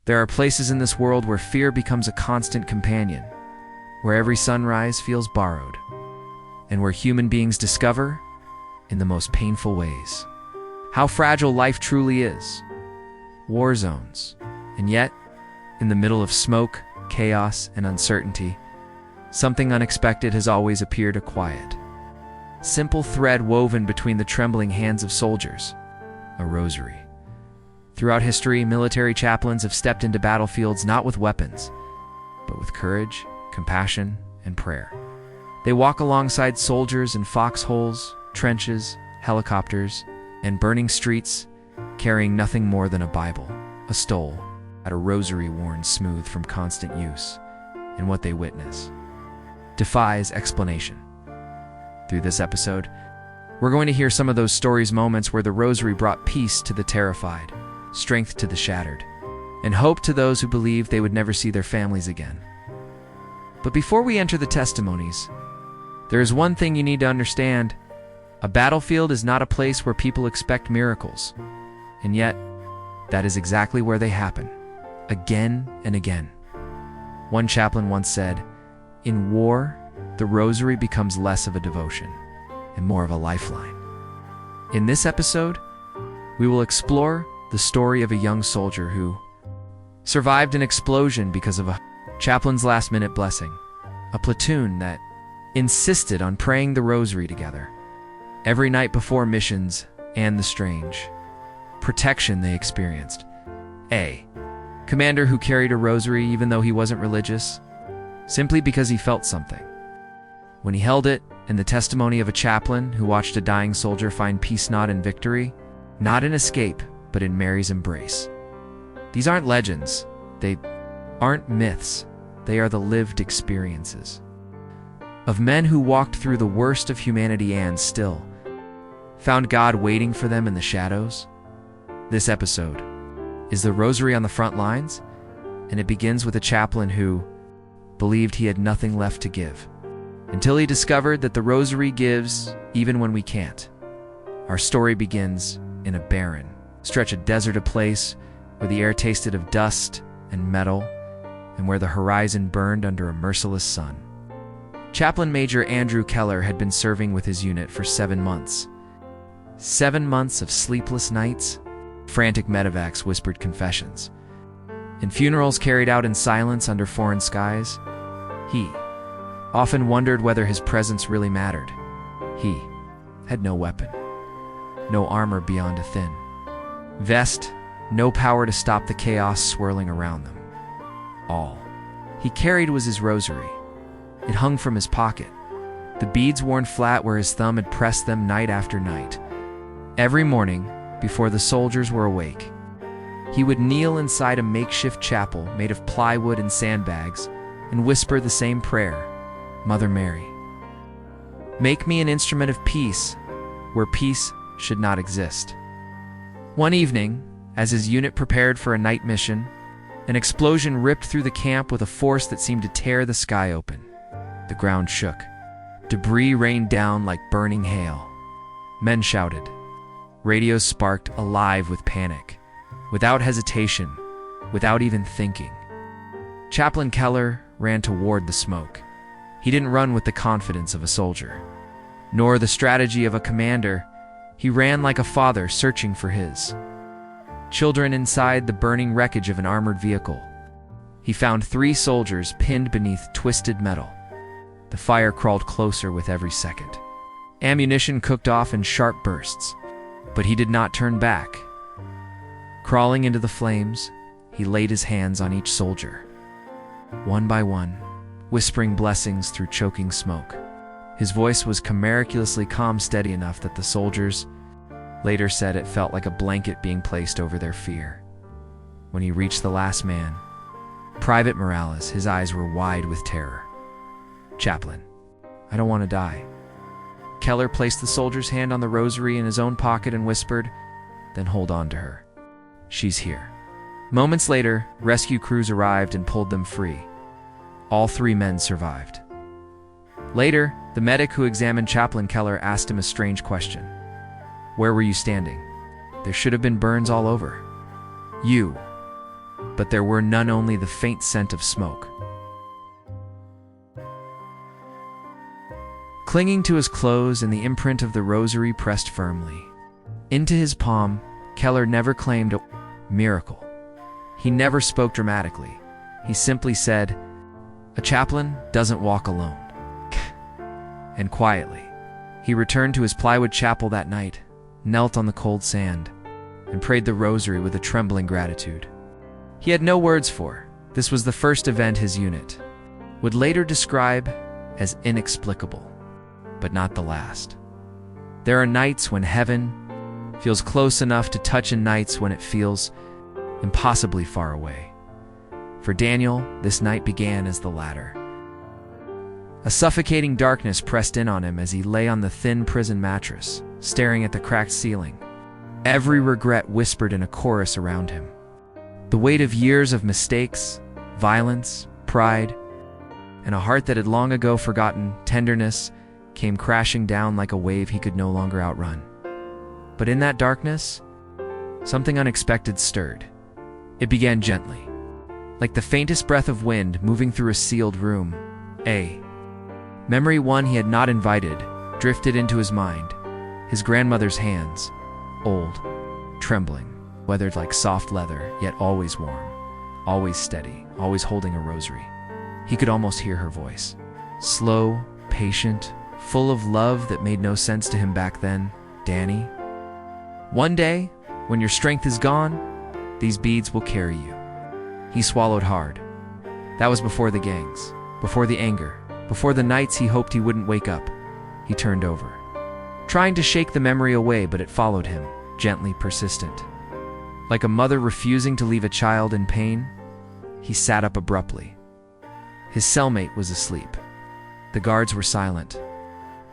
There are places in this world where fear becomes a constant companion, where every sunrise feels borrowed, and where human beings discover, in the most painful ways, how fragile life truly is. War zones. And yet, in the middle of smoke, chaos, and uncertainty, something unexpected has always appeared a quiet, simple thread woven between the trembling hands of soldiers: a rosary. Throughout history, military chaplains have stepped into battlefields not with weapons, but with courage, compassion, and prayer. They walk alongside soldiers in foxholes, trenches, helicopters, and burning streets, carrying nothing more than a Bible, a stole, and a rosary worn smooth from constant use. And what they witness defies explanation. Through this episode, we're going to hear some of those stories, moments where the rosary brought peace to the terrified, strength to the shattered, and hope to those who believed they would never see their families again. But before we enter the testimonies, there is one thing you need to understand. A battlefield is not a place where people expect miracles. And yet, that is exactly where they happen, again and again. One chaplain once said, "In war, the rosary becomes less of a devotion and more of a lifeline." In this episode, we will explore the story of a young soldier who survived an explosion because of a chaplain's last-minute blessing, a platoon that insisted on praying the rosary together every night before missions, and the strange protection they experienced. A commander who carried a rosary even though he wasn't religious, simply because he felt something. When he held it, and the testimony of a chaplain who watched a dying soldier find peace not in victory, not in escape, but in Mary's embrace. These aren't legends. They aren't myths. They are the lived experiences of men who walked through the worst of humanity and still found God waiting for them in the shadows. This episode is the Rosary on the Front Lines, and it begins with a chaplain who believed he had nothing left to give, until he discovered that the Rosary gives even when we can't. Our story begins in a barren stretch of desert, a place where the air tasted of dust and metal, and where the horizon burned under a merciless sun. Chaplain Major Andrew Keller had been serving with his unit for 7 months. 7 months of sleepless nights, frantic medevacs whispered confessions, and funerals carried out in silence under foreign skies. He often wondered whether his presence really mattered. He had no weapon, no armor beyond a thin vest, no power to stop the chaos swirling around them. All he carried was his rosary. It hung from his pocket, the beads worn flat where his thumb had pressed them night after night. Every morning, before the soldiers were awake, he would kneel inside a makeshift chapel made of plywood and sandbags and whisper the same prayer: "Mother Mary, make me an instrument of peace where peace should not exist." One evening, as his unit prepared for a night mission, an explosion ripped through the camp with a force that seemed to tear the sky open. The ground shook. Debris rained down like burning hail. Men shouted. Radios sparked alive with panic. Without hesitation, without even thinking, Chaplain Keller ran toward the smoke. He didn't run with the confidence of a soldier, nor the strategy of a commander. He ran like a father searching for his children inside the burning wreckage of an armored vehicle. He found 3 soldiers pinned beneath twisted metal. The fire crawled closer with every second. Ammunition cooked off in sharp bursts, but he did not turn back. Crawling into the flames, he laid his hands on each soldier, one by one, whispering blessings through choking smoke. His voice was miraculously calm, steady enough that the soldiers later said it felt like a blanket being placed over their fear. When he reached the last man, Private Morales, his eyes were wide with terror. "Chaplain, I don't want to die." Keller placed the soldier's hand on the rosary in his own pocket and whispered, "Then hold on to her. She's here." Moments later, rescue crews arrived and pulled them free. All 3 men survived. Later, the medic who examined Chaplain Keller asked him a strange question. "Where were you standing? There should have been burns all over." "You but there were none, only the faint scent of smoke. Clinging to his clothes and the imprint of the rosary pressed firmly into his palm, Keller never claimed a miracle. He never spoke dramatically. He simply said, "A chaplain doesn't walk alone." And quietly, he returned to his plywood chapel that night, knelt on the cold sand, and prayed the rosary with a trembling gratitude. He had no words for. This was the first event his unit would later describe as inexplicable, but not the last. There are nights when heaven feels close enough to touch and nights when it feels impossibly far away. For Daniel, this night began as the latter. A suffocating darkness pressed in on him as he lay on the thin prison mattress, staring at the cracked ceiling. Every regret whispered in a chorus around him. The weight of years of mistakes, violence, pride, and a heart that had long ago forgotten tenderness came crashing down like a wave he could no longer outrun. But in that darkness, something unexpected stirred. It began gently, like the faintest breath of wind moving through a sealed room. A memory, one he had not invited, drifted into his mind. His grandmother's hands, old, trembling, weathered like soft leather, yet always warm, always steady, always holding a rosary. He could almost hear her voice. Slow, patient, full of love that made no sense to him back then. "Danny, one day, when your strength is gone, these beads will carry you." He swallowed hard. That was before the gangs, before the anger, before the nights he hoped he wouldn't wake up. He turned over, trying to shake the memory away, but it followed him, gently persistent. Like a mother refusing to leave a child in pain, he sat up abruptly. His cellmate was asleep. The guards were silent.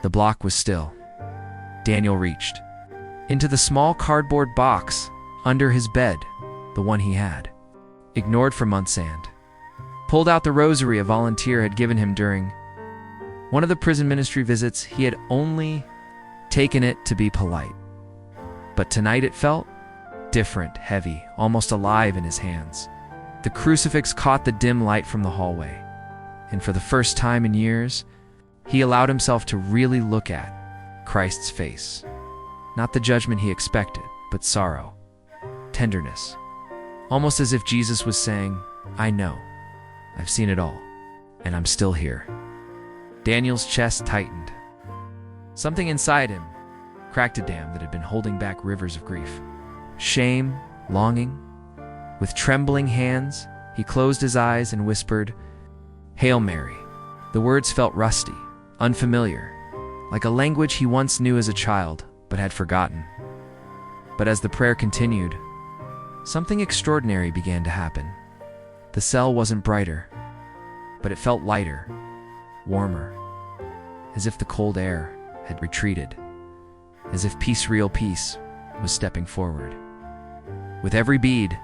The block was still. Daniel reached into the small cardboard box under his bed, the one he had ignored for months, and pulled out the rosary a volunteer had given him during one of the prison ministry visits. He had only taken it to be polite, but tonight it felt different, heavy, almost alive in his hands. The crucifix caught the dim light from the hallway, and for the first time in years, he allowed himself to really look at Christ's face. Not the judgment he expected, but sorrow, tenderness. Almost as if Jesus was saying, "I know, I've seen it all, and I'm still here." Daniel's chest tightened. Something inside him cracked a dam that had been holding back rivers of grief. Shame, longing. With trembling hands, he closed his eyes and whispered, "Hail Mary." The words felt rusty, unfamiliar, like a language he once knew as a child, but had forgotten. But as the prayer continued, something extraordinary began to happen. The cell wasn't brighter, but it felt lighter, warmer, as if the cold air had retreated, as if peace, real peace, was stepping forward. With every bead,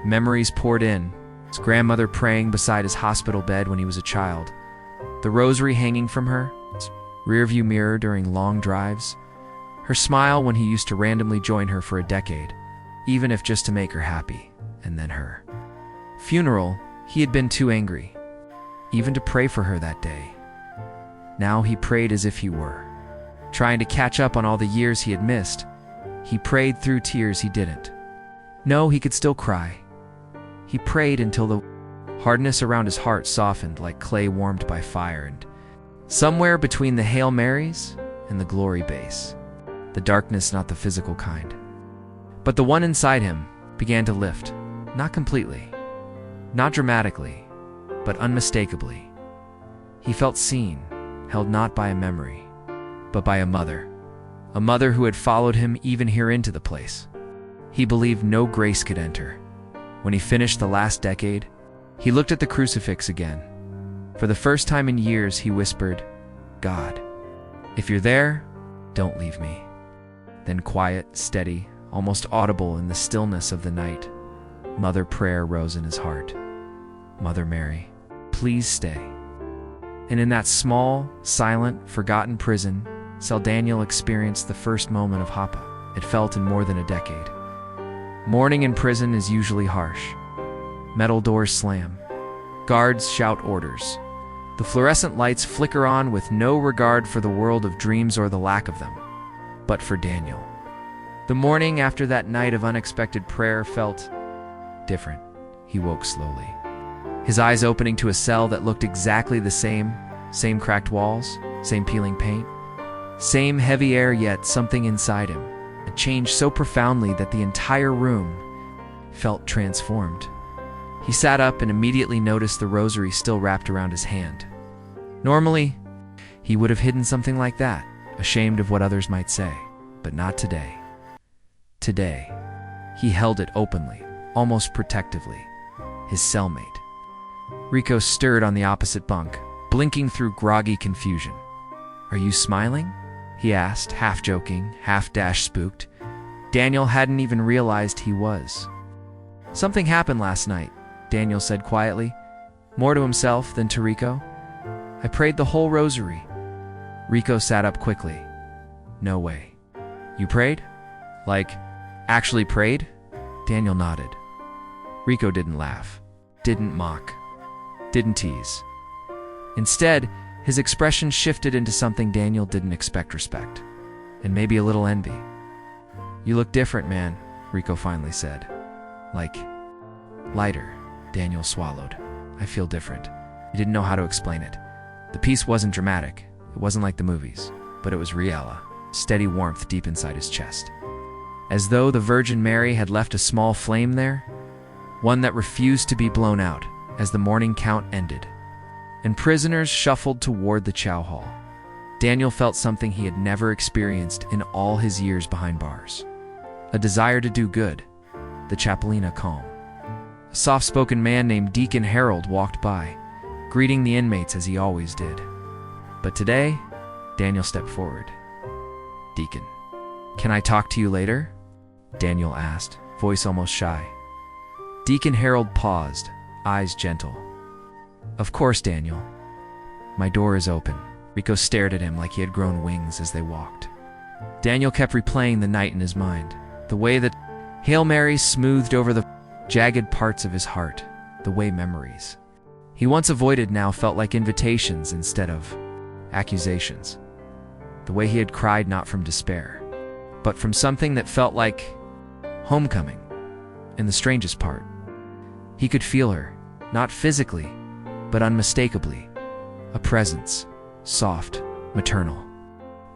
memories poured in. His grandmother praying beside his hospital bed when he was a child, the rosary hanging from her rearview mirror during long drives, her smile when he used to randomly join her for a decade, even if just to make her happy, and then her funeral. He had been too angry even to pray for her that day. Now he prayed as if he were trying to catch up on all the years he had missed. He prayed through tears he didn't know he could still cry. He prayed until the hardness around his heart softened like clay warmed by fire, and somewhere between the Hail Marys and the glory base, the darkness, not the physical kind, but the one inside him, began to lift. Not completely, not dramatically, but unmistakably. He felt seen, held not by a memory, but by a mother who had followed him even here into the place he believed no grace could enter. When he finished the last decade, he looked at the crucifix again. For the first time in years, he whispered, "God, if you're there, don't leave me." Then quiet, steady, almost audible in the stillness of the night, Mother Prayer rose in his heart. "Mother Mary, please stay." And in that small, silent, forgotten prison cell, Daniel experienced the first moment of Hapa. It felt in more than a decade. Mourning in prison is usually harsh. Metal doors slam. Guards shout orders. The fluorescent lights flicker on with no regard for the world of dreams or the lack of them, but for Daniel. The morning after that night of unexpected prayer felt different. He woke slowly, his eyes opening to a cell that looked exactly the same cracked walls, same peeling paint, same heavy air, yet something inside him had changed so profoundly that the entire room felt transformed. He sat up and immediately noticed the rosary still wrapped around his hand. Normally, he would have hidden something like that, ashamed of what others might say, but not today. Today, he held it openly, almost protectively. His cellmate. Rico stirred on the opposite bunk, blinking through groggy confusion. "Are you smiling?" he asked, half joking, half spooked. Daniel hadn't even realized he was. "Something happened last night," Daniel said quietly, more to himself than to Rico. "I prayed the whole rosary." Rico sat up quickly. "No way. You prayed? Like, actually prayed?" Daniel nodded. Rico didn't laugh, didn't mock, didn't tease. Instead, his expression shifted into something Daniel didn't expect: respect, and maybe a little envy. "You look different, man," Rico finally said. "Like, lighter." Daniel swallowed. "I feel different." He didn't know how to explain it. The peace wasn't dramatic. It wasn't like the movies, but it was real, a steady warmth deep inside his chest. As though the Virgin Mary had left a small flame there, one that refused to be blown out as the morning count ended, and prisoners shuffled toward the chow hall. Daniel felt something he had never experienced in all his years behind bars. A desire to do good, the chapelina calm. A soft-spoken man named Deacon Harold walked by, greeting the inmates as he always did. But today, Daniel stepped forward. "Deacon, can I talk to you later?" Daniel asked, voice almost shy. Deacon Harold paused, eyes gentle. "Of course, Daniel. My door is open." Rico stared at him like he had grown wings as they walked. Daniel kept replaying the night in his mind, the way that Hail Marys smoothed over the jagged parts of his heart, the way memories he once avoided now felt like invitations instead of accusations. The way he had cried not from despair, but from something that felt like homecoming. And the strangest part, he could feel her, not physically, but unmistakably. A presence, soft, maternal.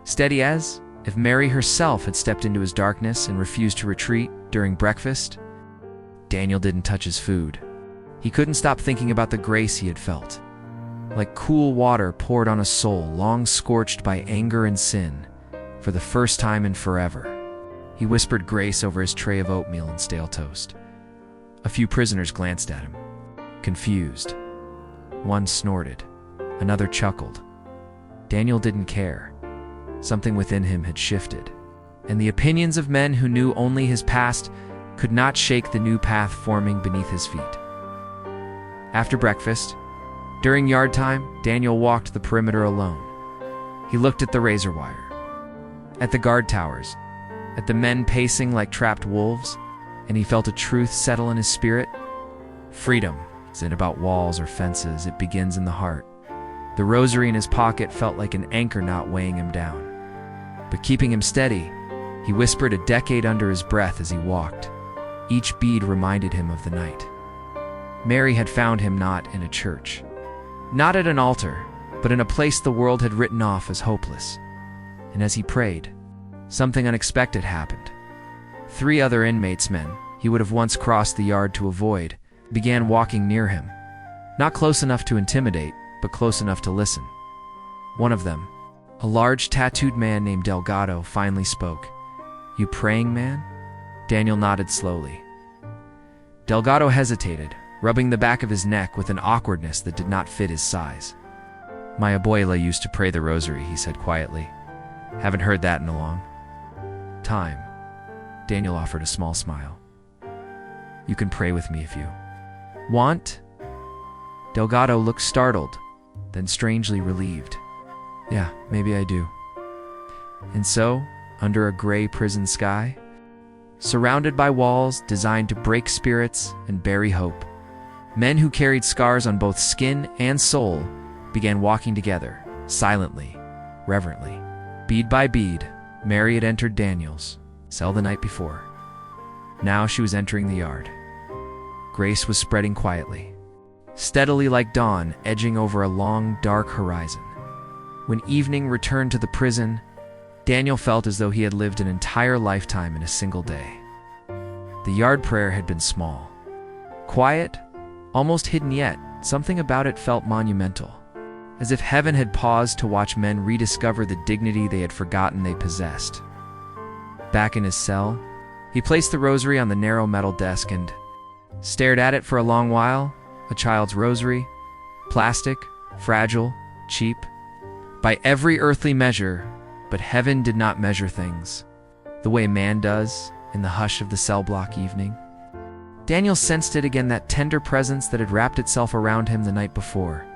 Steady as if Mary herself had stepped into his darkness and refused to retreat during breakfast. Daniel didn't touch his food. He couldn't stop thinking about the grace he had felt. Like cool water poured on a soul long scorched by anger and sin, for the first time in forever. He whispered grace over his tray of oatmeal and stale toast. A few prisoners glanced at him, confused. One snorted, another chuckled. Daniel didn't care. Something within him had shifted, and the opinions of men who knew only his past could not shake the new path forming beneath his feet. After breakfast, during yard time, Daniel walked the perimeter alone. He looked at the razor wire, at the guard towers, at the men pacing like trapped wolves, and he felt a truth settle in his spirit. Freedom isn't about walls or fences, it begins in the heart. The rosary in his pocket felt like an anchor not weighing him down, but keeping him steady. He whispered a decade under his breath as he walked. Each bead reminded him of the night. Mary had found him not in a church, not at an altar, but in a place the world had written off as hopeless. And as he prayed, something unexpected happened. 3 other inmates, men he would have once crossed the yard to avoid, began walking near him. Not close enough to intimidate, but close enough to listen. One of them, a large tattooed man named Delgado, finally spoke. "You praying, man?" Daniel nodded slowly. Delgado hesitated, rubbing the back of his neck with an awkwardness that did not fit his size. "My abuela used to pray the rosary," he said quietly. "Haven't heard that in a long time." Daniel offered a small smile. "You can pray with me if you want." Delgado looked startled, then strangely relieved. "Yeah, maybe I do." And so, under a gray prison sky, surrounded by walls designed to break spirits and bury hope, Men who carried scars on both skin and soul began walking together, silently, reverently. Bead by bead, Mary had entered Daniel's cell the night before. Now she was entering the yard. Grace was spreading quietly, steadily like dawn, edging over a long, dark horizon. When evening returned to the prison, Daniel felt as though he had lived an entire lifetime in a single day. The yard prayer had been small, quiet, almost hidden, yet something about it felt monumental, as if heaven had paused to watch men rediscover the dignity they had forgotten they possessed. Back in his cell, he placed the rosary on the narrow metal desk and stared at it for a long while. A child's rosary, plastic, fragile, cheap, by every earthly measure, but heaven did not measure things the way man does in the hush of the cell block evening. Daniel sensed it again, that tender presence that had wrapped itself around him the night before.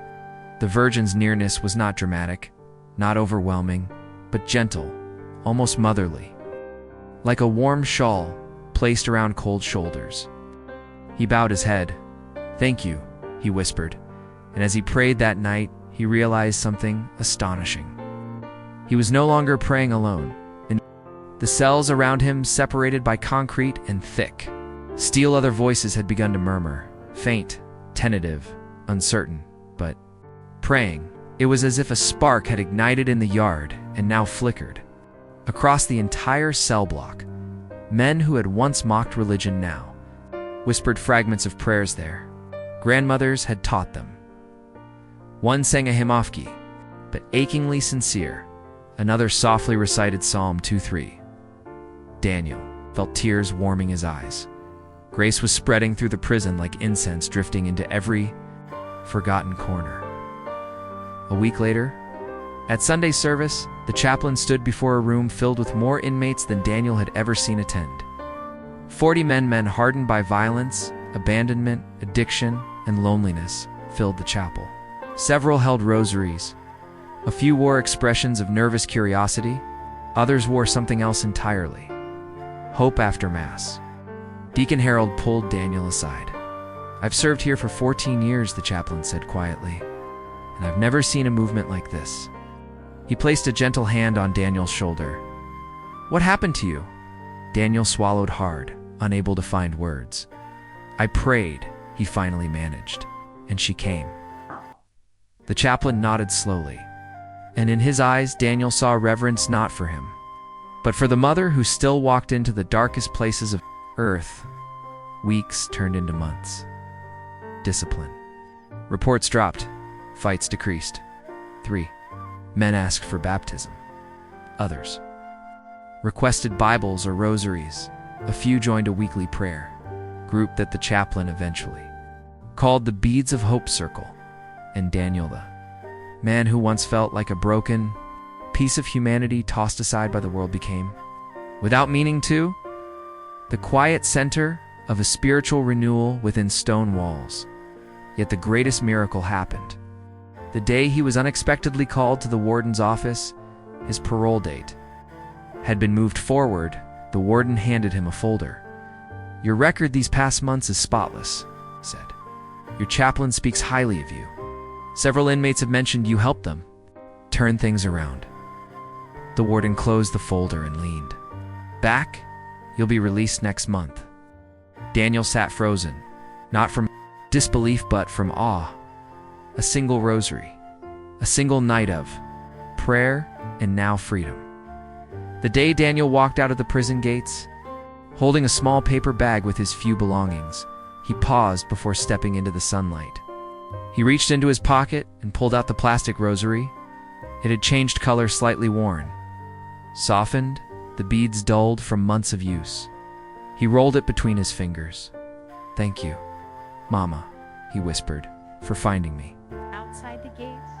The Virgin's nearness was not dramatic, not overwhelming, but gentle, almost motherly, like a warm shawl placed around cold shoulders. He bowed his head. "Thank you," he whispered, and as he prayed that night, he realized something astonishing. He was no longer praying alone. The cells around him, separated by concrete and thick steel, other voices had begun to murmur, faint, tentative, uncertain, but praying. It was as if a spark had ignited in the yard and now flickered across the entire cell block. Men who had once mocked religion now whispered fragments of prayers their grandmothers had taught them. One sang a hymnofki, but achingly sincere. Another softly recited Psalm 2:3. Daniel felt tears warming his eyes. Grace was spreading through the prison like incense, drifting into every forgotten corner. A week later, at Sunday service, the chaplain stood before a room filled with more inmates than Daniel had ever seen attend. 40 men hardened by violence, abandonment, addiction, and loneliness filled the chapel. Several held rosaries. A few wore expressions of nervous curiosity. Others wore something else entirely. Hope after Mass. Deacon Harold pulled Daniel aside. "I've served here for 14 years, the chaplain said quietly, "and I've never seen a movement like this." He placed a gentle hand on Daniel's shoulder. "What happened to you?" Daniel swallowed hard, unable to find words. "I prayed," he finally managed, "and she came." The chaplain nodded slowly, and in his eyes Daniel saw reverence, not for him, but for the mother who still walked into the darkest places of earth. Weeks turned into months. Discipline. Reports dropped. Fights decreased. 3. Men asked for baptism. Others requested Bibles or rosaries. A few joined a weekly prayer group that the chaplain eventually called the Beads of Hope Circle. And Daniel, the man who once felt like a broken piece of humanity tossed aside by the world, became, without meaning to, the quiet center of a spiritual renewal within stone walls. Yet the greatest miracle happened. The day he was unexpectedly called to the warden's office, his parole date had been moved forward. The warden handed him a folder. "Your record these past months is spotless," he said. "Your chaplain speaks highly of you. Several inmates have mentioned you helped them turn things around." The warden closed the folder and leaned back. "You'll be released next month." Daniel sat frozen, not from disbelief but from awe. A single rosary, a single night of prayer, and now freedom. The day Daniel walked out of the prison gates, holding a small paper bag with his few belongings, he paused before stepping into the sunlight. He reached into his pocket and pulled out the plastic rosary. It had changed color, slightly worn, softened, the beads dulled from months of use. He rolled it between his fingers. "Thank you, Mama," he whispered, "for finding me." Outside the gates?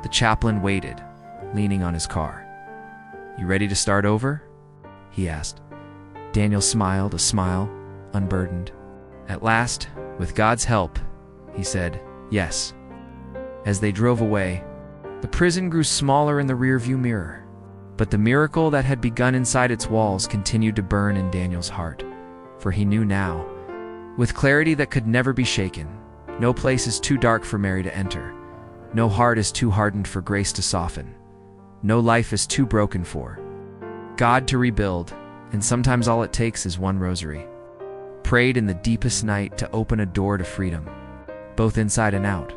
The chaplain waited, leaning on his car. "You ready to start over?" he asked. Daniel smiled, a smile, unburdened. "At last, with God's help," he said, "yes." As they drove away, the prison grew smaller in the rearview mirror, but the miracle that had begun inside its walls continued to burn in Daniel's heart, for he knew now, with clarity that could never be shaken, No place is too dark for Mary to enter. No heart is too hardened for grace to soften. No life is too broken for God to rebuild, and sometimes all it takes is one rosary, prayed in the deepest night to open a door to freedom, both inside and out.